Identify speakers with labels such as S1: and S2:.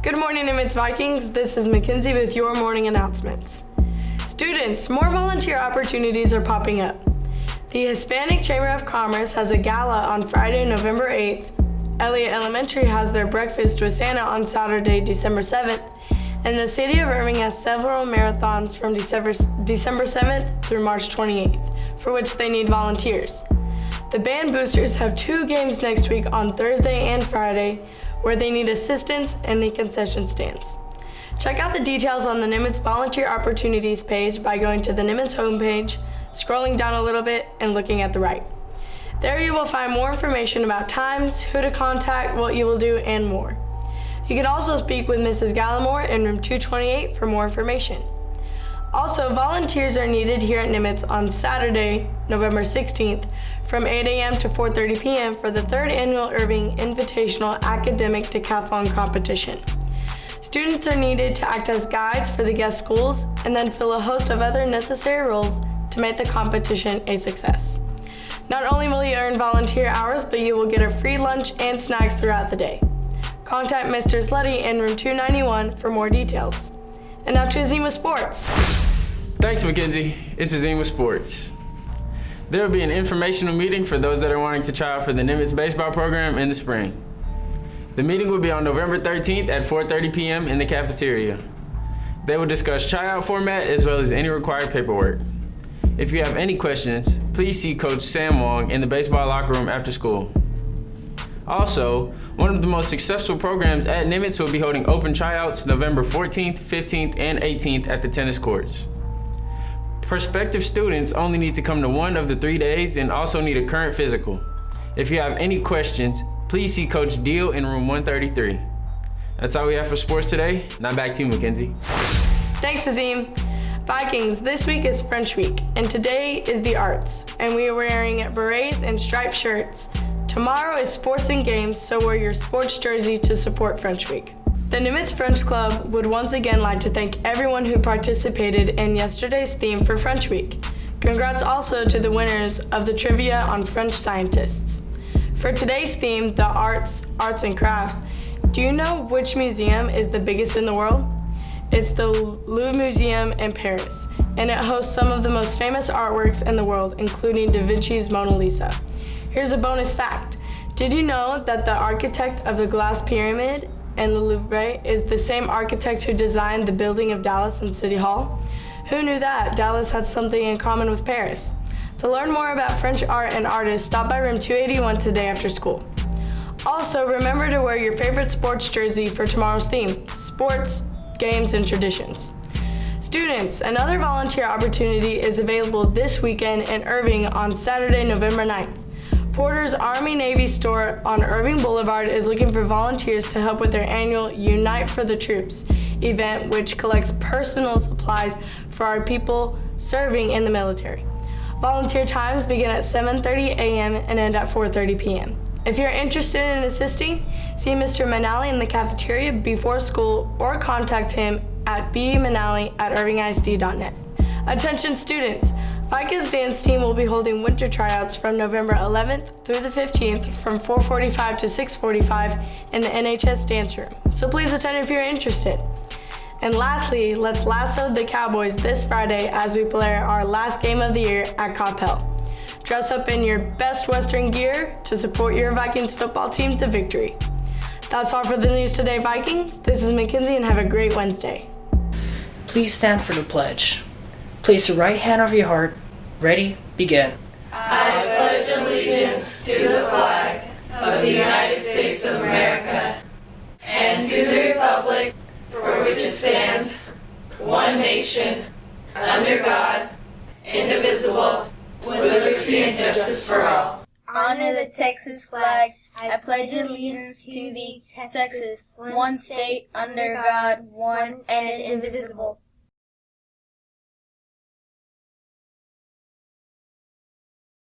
S1: Good morning, Nimitz Vikings. This is Mackenzie with your morning announcements. Students, more volunteer opportunities are popping up. The Hispanic Chamber of Commerce has a gala on Friday, November 8th. Elliott Elementary has their breakfast with Santa on Saturday, December 7th. And the city of Irving has several marathons from December 7th through March 28th, for which they need volunteers. The band boosters have 2 games next week on Thursday and Friday, where they need assistance in the concession stands. Check out the details on the Nimitz Volunteer Opportunities page by going to the Nimitz homepage, scrolling down a little bit, and looking at the right. There you will find more information about times, who to contact, what you will do, and more. You can also speak with Mrs. Gallimore in room 228 for more information. Also, volunteers are needed here at Nimitz on Saturday, November 16th, from 8 a.m. to 4:30 p.m. for the 3rd Annual Irving Invitational Academic Decathlon Competition. Students are needed to act as guides for the guest schools and then fill a host of other necessary roles to make the competition a success. Not only will you earn volunteer hours, but you will get a free lunch and snacks throughout the day. Contact Mr. Sleddy in room 291 for more details. And now to Azima Sports.
S2: Thanks, Mackenzie. It's Azima Sports. There will be an informational meeting for those that are wanting to try out for the Nimitz baseball program in the spring. The meeting will be on November 13th at 4:30 p.m. in the cafeteria. They will discuss tryout format as well as any required paperwork. If you have any questions, please see Coach Sam Wong in the baseball locker room after school. Also, one of the most successful programs at Nimitz will be holding open tryouts November 14th, 15th, and 18th at the tennis courts. Prospective students only need to come to one of the 3 days and also need a current physical. If you have any questions, please see Coach Deal in room 133. That's all we have for sports today. Now back to you, Mackenzie.
S1: Thanks, Azim. Vikings, this week is French Week, and today is the arts, and we are wearing berets and striped shirts. Tomorrow is sports and games, so wear your sports jersey to support French Week. The Nimitz French Club would once again like to thank everyone who participated in yesterday's theme for French Week. Congrats also to the winners of the trivia on French scientists. For today's theme, the arts and crafts, do you know which museum is the biggest in the world? It's the Louvre Museum in Paris, and it hosts some of the most famous artworks in the world, including Da Vinci's Mona Lisa. Here's a bonus fact. Did you know that the architect of the Glass Pyramid and the Louvre is the same architect who designed the building of Dallas and City Hall? Who knew that Dallas had something in common with Paris? To learn more about French art and artists, stop by room 281 today after school. Also, remember to wear your favorite sports jersey for tomorrow's theme, sports, games, and traditions. Students, another volunteer opportunity is available this weekend in Irving on Saturday, November 9th. Porter's Army-Navy store on Irving Boulevard is looking for volunteers to help with their annual Unite for the Troops event, which collects personal supplies for our people serving in the military. Volunteer times begin at 7:30 a.m. and end at 4:30 p.m. If you're interested in assisting, see Mr. Manali in the cafeteria before school or contact him at bmanali@irvingisd.net. Attention students, Micah's dance team will be holding winter tryouts from November 11th through the 15th from 4:45 to 6:45 in the NHS dance room, so please attend if you're interested. And lastly, let's lasso the Cowboys this Friday as we play our last game of the year at Coppell. Dress up in your best Western gear to support your Vikings football team to victory. That's all for the news today, Vikings. This is Mackenzie, and have a great Wednesday.
S3: Please stand for the pledge. Place your right hand over your heart. Ready, begin.
S4: I pledge allegiance to the flag of the United States of America and to the republic for which it stands, one nation, under God, indivisible, with liberty and justice for all.
S5: Honor the Texas flag. I pledge allegiance to the Texas, one state, under God, one and indivisible,